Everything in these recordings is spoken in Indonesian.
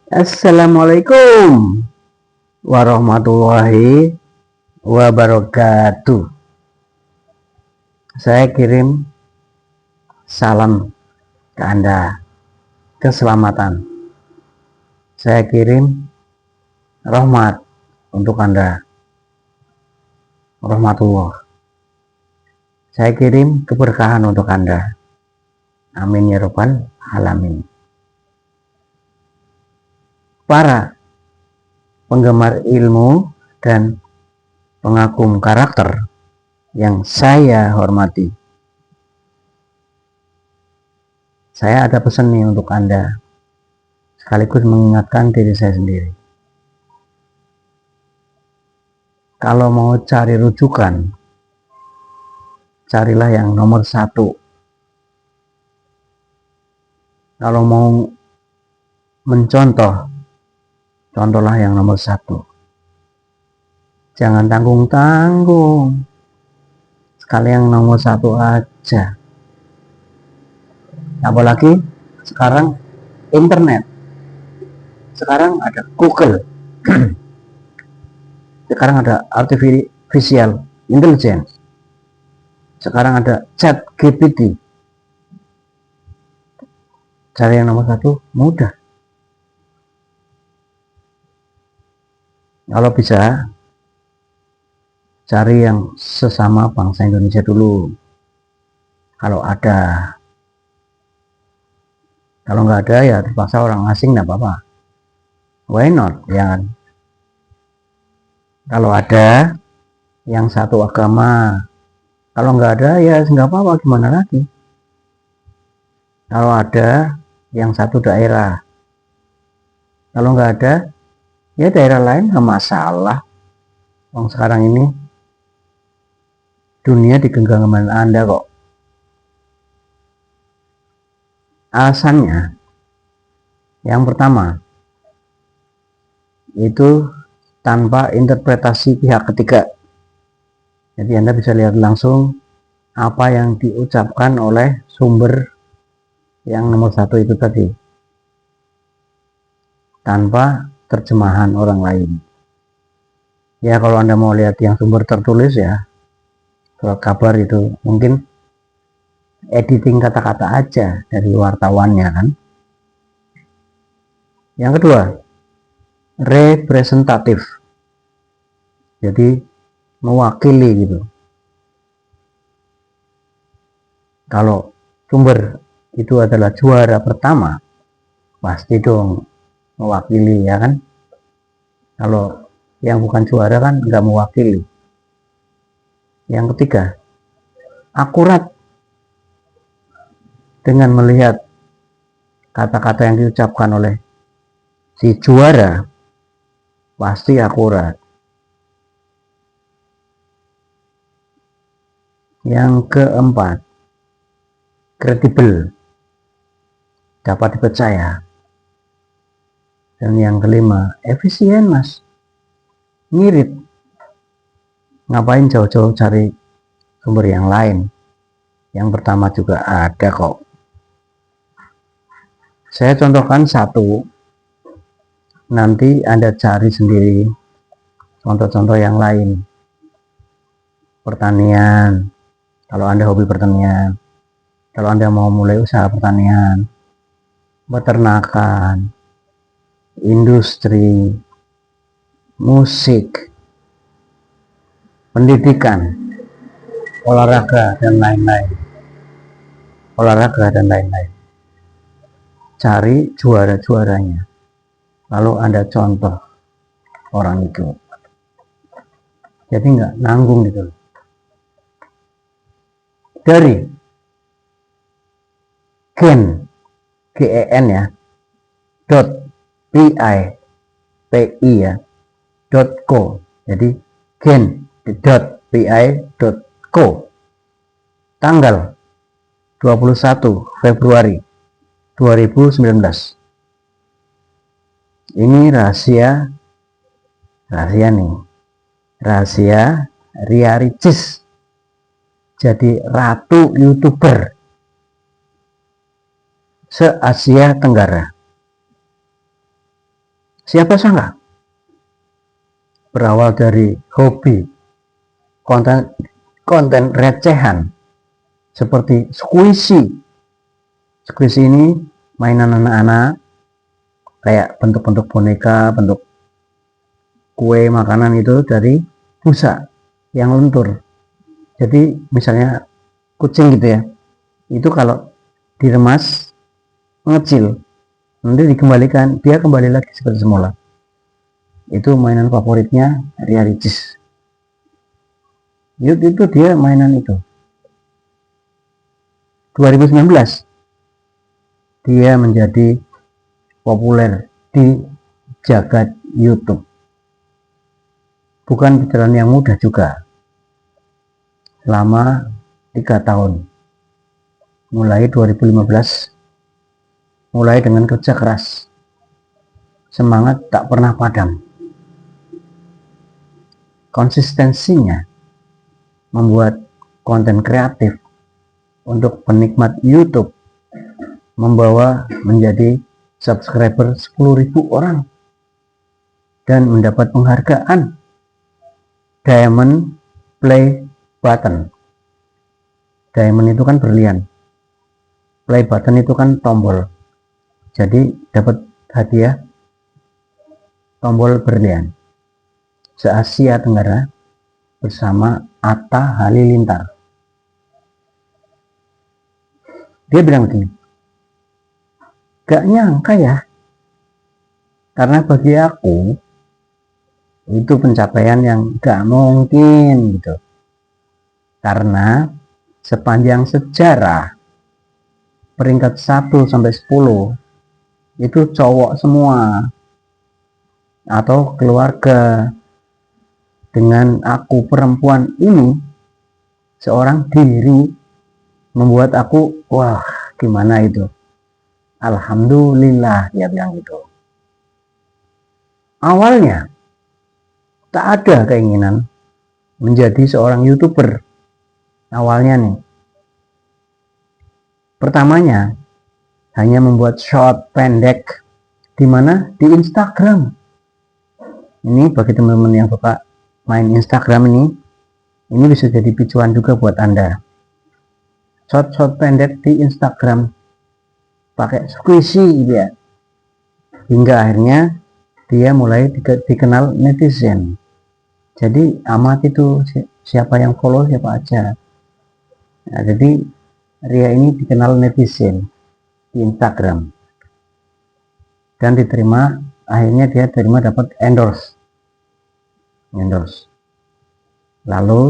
Assalamualaikum warahmatullahi wabarakatuh. Saya kirim salam ke Anda, keselamatan. Saya kirim rahmat untuk Anda, rahmatullah. Saya kirim keberkahan untuk Anda. Amin ya rabbal alamin. Para penggemar ilmu dan pengagum karakter yang saya hormati, saya ada pesan nih untuk Anda, sekaligus mengingatkan diri saya sendiri. Kalau mau cari rujukan, carilah yang nomor satu. Kalau mau mencontoh, contohlah yang nomor satu. Jangan tanggung-tanggung, sekali yang nomor satu aja. Apalagi sekarang internet, sekarang ada Google, sekarang ada artificial intelligence, sekarang ada chat GPT. Cari yang nomor satu mudah. Kalau bisa, cari yang sesama bangsa Indonesia dulu. Kalau ada. Kalau nggak ada ya terpaksa orang asing, nggak apa-apa. Why not? Ya kan? Kalau ada yang satu agama, kalau nggak ada ya nggak apa-apa, gimana lagi. Kalau ada yang satu daerah, kalau nggak ada ya daerah lain nggak masalah. Sekarang ini dunia di genggaman Anda kok. Alasannya, yang pertama, itu tanpa interpretasi pihak ketiga. Jadi Anda bisa lihat langsung apa yang diucapkan oleh sumber yang nomor satu itu tadi, tanpa terjemahan orang lain. Ya kalau Anda mau lihat yang sumber tertulis ya, surat kabar itu mungkin editing kata-kata aja dari wartawannya kan. Yang kedua, representatif, jadi mewakili gitu. Kalau sumber itu adalah juara pertama, pasti dong mewakili ya kan. Kalau yang bukan juara kan nggak mewakili. Yang ketiga, akurat. Dengan melihat kata-kata yang diucapkan oleh si juara, pasti akurat. Yang keempat, kredibel, dapat dipercaya. Dan yang kelima, efisien mas, ngirit. Ngapain jauh-jauh cari sumber yang lain? Yang pertama juga ada kok. Saya contohkan satu, nanti Anda cari sendiri contoh-contoh yang lain. Pertanian, kalau Anda hobi pertanian, kalau Anda mau mulai usaha pertanian, peternakan, industri, musik, pendidikan, olahraga dan lain-lain. Cari juara-juaranya, lalu Anda contoh orang itu. Jadi nggak nanggung gitu. Dari GEN ya, .pi ya, .co. Jadi gen.pi.co, tanggal 21 Februari 2019. Ini rahasia nih, rahasia Ria Ricis jadi ratu YouTuber se-Asia Tenggara. Siapa sangka berawal dari hobi konten konten recehan seperti squishy. Squishy ini mainan anak-anak kayak bentuk-bentuk boneka, bentuk kue makanan itu dari busa yang lentur. Jadi misalnya kucing gitu ya, itu kalau diremas mengecil, nanti dikembalikan dia kembali lagi seperti semula. Itu mainan favoritnya Ria Ricis. Itu dia mainan itu. 2019 dia menjadi populer di jagat YouTube. Bukan jalan yang mudah juga. Selama 3 tahun. Mulai 2015, mulai dengan kerja keras. Semangat tak pernah padam. Konsistensinya membuat konten kreatif untuk penikmat YouTube membawa menjadi subscriber 10.000 orang dan mendapat penghargaan Diamond Play Button. Diamond itu kan berlian, play button itu kan tombol, jadi dapat hadiah tombol berlian se-Asia Tenggara bersama Atta Halilintar. Dia bilang begini, gak nyangka ya, karena bagi aku itu pencapaian yang gak mungkin gitu, karena sepanjang sejarah peringkat 1 sampai 10 itu cowok semua atau keluarga. Dengan aku perempuan ini seorang diri membuat aku wah gimana itu, alhamdulillah dia bilang gitu. Awalnya tak ada keinginan menjadi seorang YouTuber. Awalnya nih, pertamanya hanya membuat short pendek di mana di Instagram. Ini bagi teman-teman yang suka main Instagram ini bisa jadi picuan juga buat Anda. Short pendek di Instagram pakai squishy gitu ya. Hingga akhirnya dia mulai dikenal netizen. Jadi amat itu siapa yang follow siapa aja. Nah, jadi Ria ini dikenal netizen di Instagram. Dan akhirnya dia dapat endorse. Lalu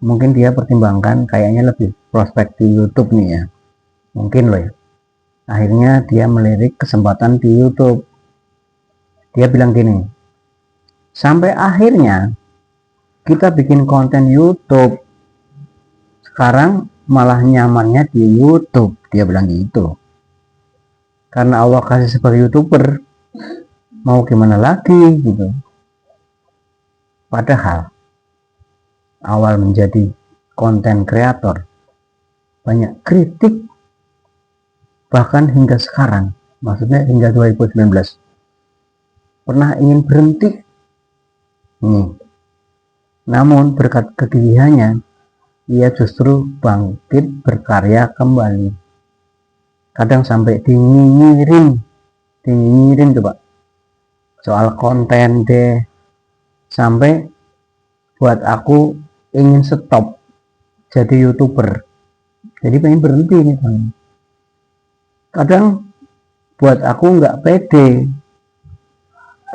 mungkin dia pertimbangkan kayaknya lebih prospek di YouTube nih ya, mungkin loh ya. Akhirnya dia melirik kesempatan di YouTube. Dia bilang gini, sampai akhirnya kita bikin konten YouTube sekarang malah nyamannya di YouTube, dia bilang gitu. Karena Allah kasih sebagai YouTuber, mau gimana lagi gitu. Padahal awal menjadi konten kreator banyak kritik, bahkan hingga sekarang, maksudnya hingga 2019 pernah ingin berhenti. Namun berkat kegigihannya ia justru bangkit berkarya kembali. Kadang sampai dinyinyirin coba soal konten deh, sampai buat aku ingin stop jadi YouTuber, jadi pengen berhenti nih bang. Kadang buat aku nggak pede,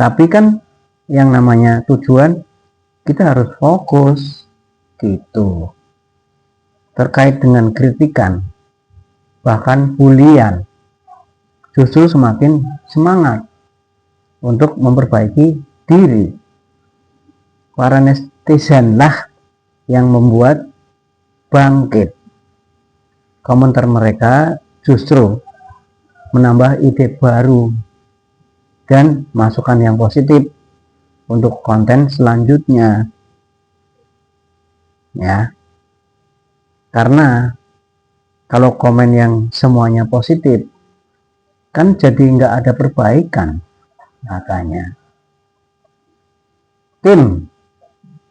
tapi kan yang namanya tujuan kita harus fokus gitu. Terkait dengan kritikan bahkan bulian, justru semakin semangat untuk memperbaiki diri. Para netizen lah yang membuat bangkit. Komentar mereka justru menambah ide baru dan masukan yang positif untuk konten selanjutnya ya. Karena kalau komen yang semuanya positif kan jadi nggak ada perbaikan katanya. Tim.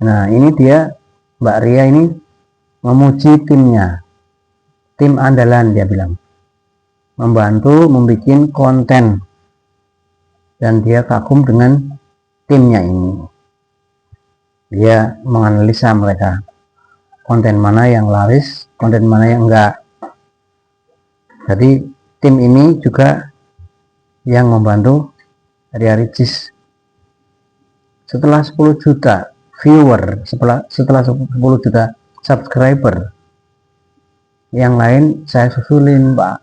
Nah, ini dia Mbak Ria ini memuji timnya. Tim andalan dia bilang. Membantu membuat konten. Dan dia kagum dengan timnya ini. Dia menganalisa mereka. Konten mana yang laris, konten mana yang enggak. Jadi tim ini juga yang membantu Ria Ricis. Setelah 10 juta viewer, setelah 10 juta subscriber, yang lain saya susulin, Pak.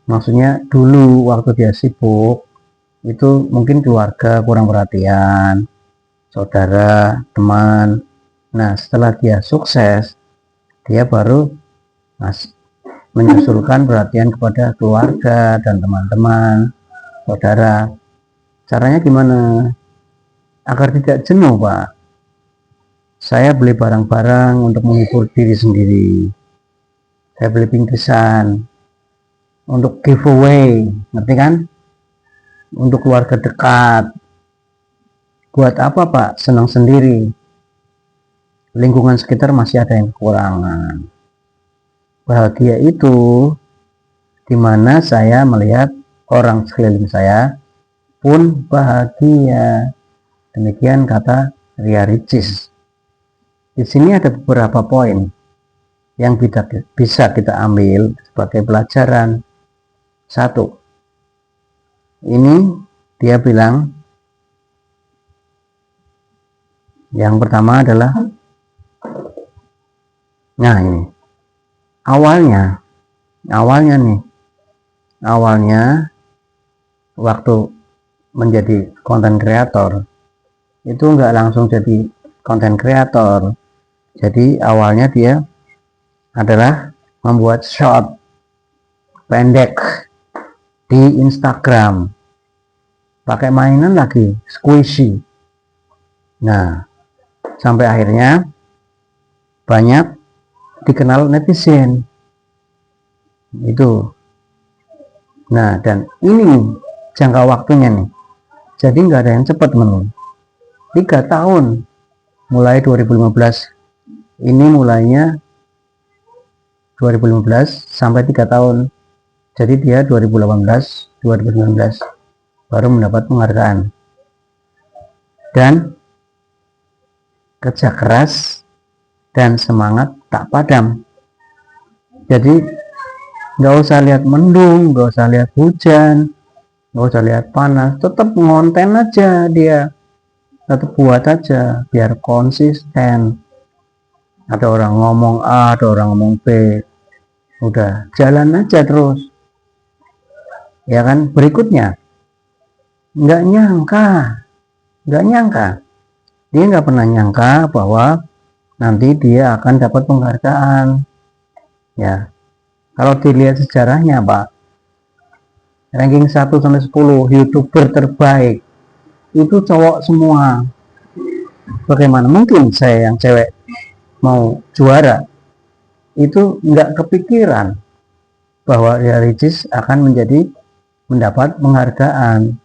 Maksudnya dulu waktu dia sibuk, itu mungkin keluarga kurang perhatian, saudara, teman. Nah, setelah dia sukses, dia baru menyusulkan perhatian kepada keluarga dan teman-teman, saudara. Caranya gimana? Agar tidak jenuh, Pak. Saya beli barang-barang untuk menghibur diri sendiri. Saya beli bingkisan untuk giveaway, ngerti kan? Untuk keluarga dekat. Buat apa, Pak? Senang sendiri. Lingkungan sekitar masih ada yang kekurangan. Bahagia itu dimana saya melihat orang sekeliling saya pun bahagia. Demikian kata Ria Ricis. Di sini ada beberapa poin yang bisa kita ambil sebagai pelajaran. Satu, ini dia bilang, yang pertama adalah, nah ini, awalnya waktu menjadi konten kreator, itu nggak langsung jadi konten kreator. Jadi awalnya dia adalah membuat short pendek di Instagram, pakai mainan lagi, squishy. Nah, sampai akhirnya banyak dikenal netizen itu. Nah, dan ini jangka waktunya nih, jadi nggak ada yang cepat, teman. 3 tahun mulai 2015 ini, mulainya 2015 sampai 3 tahun, jadi dia 2018-2019 baru mendapat penghargaan. Dan kerja keras dan semangat tak padam. Jadi nggak usah lihat mendung, nggak usah lihat hujan, nggak usah lihat panas, tetap ngonten aja dia. Tetap buat aja biar konsisten. Ada orang ngomong A, ada orang ngomong B, udah jalan aja terus, ya kan. Berikutnya, nggak nyangka, dia nggak pernah nyangka bahwa nanti dia akan dapat penghargaan. Ya, kalau dilihat sejarahnya, Pak, ranking 1-10 YouTuber terbaik itu cowok semua. Bagaimana mungkin saya yang cewek mau juara? Itu nggak kepikiran bahwa Ria Ricis akan mendapat penghargaan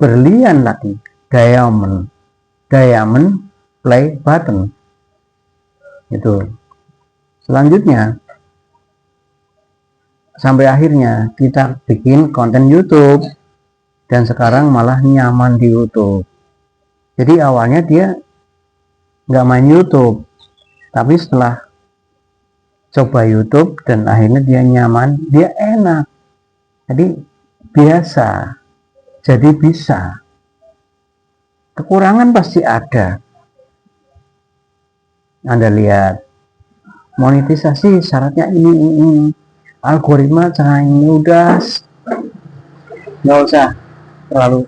berlian lagi, diamond play button itu. Selanjutnya, sampai akhirnya kita bikin konten YouTube, dan sekarang malah nyaman di YouTube. Jadi awalnya dia nggak main YouTube, tapi setelah coba YouTube dan akhirnya dia nyaman, dia enak, jadi biasa, jadi bisa. Kekurangan pasti ada. Anda lihat monetisasi syaratnya ini, algoritma caranya ini, udah nggak usah terlalu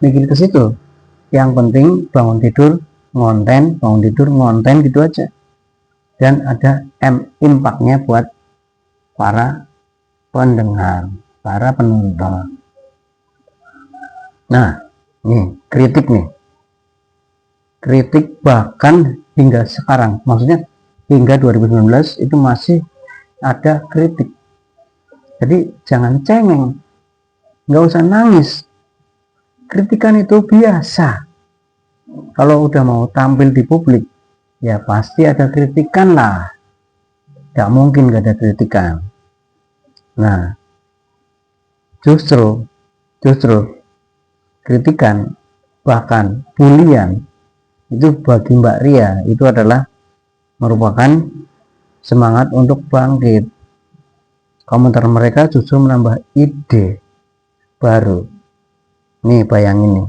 mikir ke situ. Yang penting bangun tidur ngonten gitu aja, dan ada impactnya buat para pendengar, para penonton. Nah, nih kritik bahkan hingga sekarang, maksudnya hingga 2019 itu masih ada kritik. Jadi jangan cengeng, nggak usah nangis. kritikan itu biasa. Kalau udah mau tampil di publik, ya pasti ada kritikan lah. Gak mungkin gak ada kritikan. Nah, justru kritikan, bahkan bulian, itu bagi Mbak Ria itu adalah merupakan semangat untuk bangkit. Komentar mereka justru menambah ide baru. Nih bayangin nih,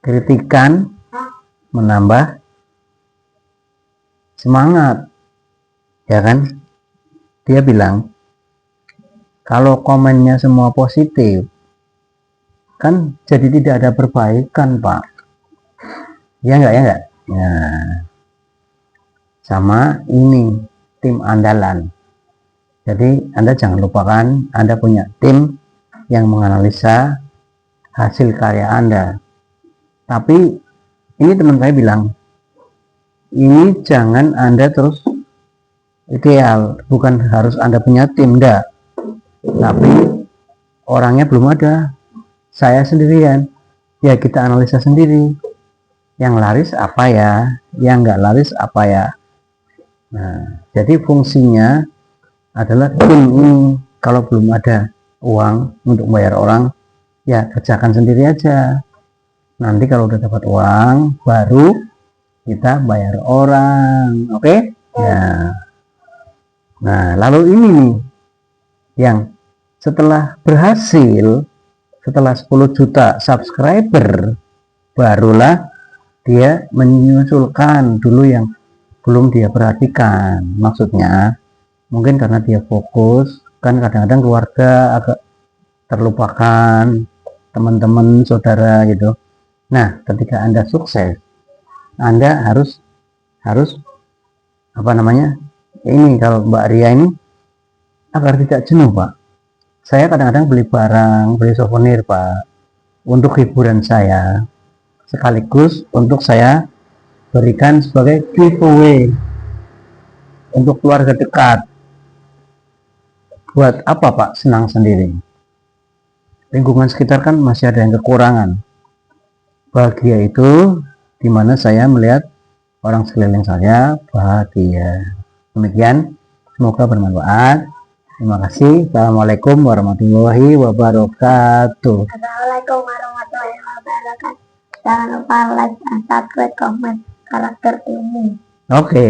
kritikan menambah semangat, ya kan? Dia bilang kalau komennya semua positif, kan jadi tidak ada perbaikan, Pak. Ya enggak, ya enggak? Nah, sama ini tim andalan. Jadi Anda jangan lupakan Anda punya tim yang menganalisa hasil karya Anda. Tapi ini teman saya bilang, ini jangan Anda terus ideal, bukan harus Anda punya tim, enggak. Tapi orangnya belum ada, saya sendirian, ya kita analisa sendiri. Yang laris apa ya, yang enggak laris apa ya. Nah, jadi fungsinya adalah tim ini. Kalau belum ada uang untuk bayar orang, ya kerjakan sendiri aja. Nanti kalau udah dapat uang, baru kita bayar orang, oke? Ya. Nah, lalu ini nih, yang setelah berhasil, setelah 10 juta subscriber, barulah dia menyusulkan dulu yang belum dia perhatikan. Maksudnya, mungkin karena dia fokus, kan kadang-kadang keluarga agak terlupakan, teman-teman, saudara gitu. Nah, ketika Anda sukses, Anda harus apa namanya? Ini kalau Mbak Ria ini agar tidak jenuh, Pak. Saya kadang-kadang beli barang, beli souvenir, Pak, untuk hiburan saya, sekaligus untuk saya berikan sebagai giveaway untuk keluarga dekat. Buat apa, Pak? Senang sendiri. Lingkungan sekitar kan masih ada yang kekurangan. Bahagia itu dimana saya melihat orang sekeliling saya bahagia. Demikian, semoga bermanfaat. Terima kasih. Assalamualaikum warahmatullahi wabarakatuh. Assalamualaikum warahmatullahi wabarakatuh. Jangan lupa like dan subscribe, komen karakter ilmu. Oke.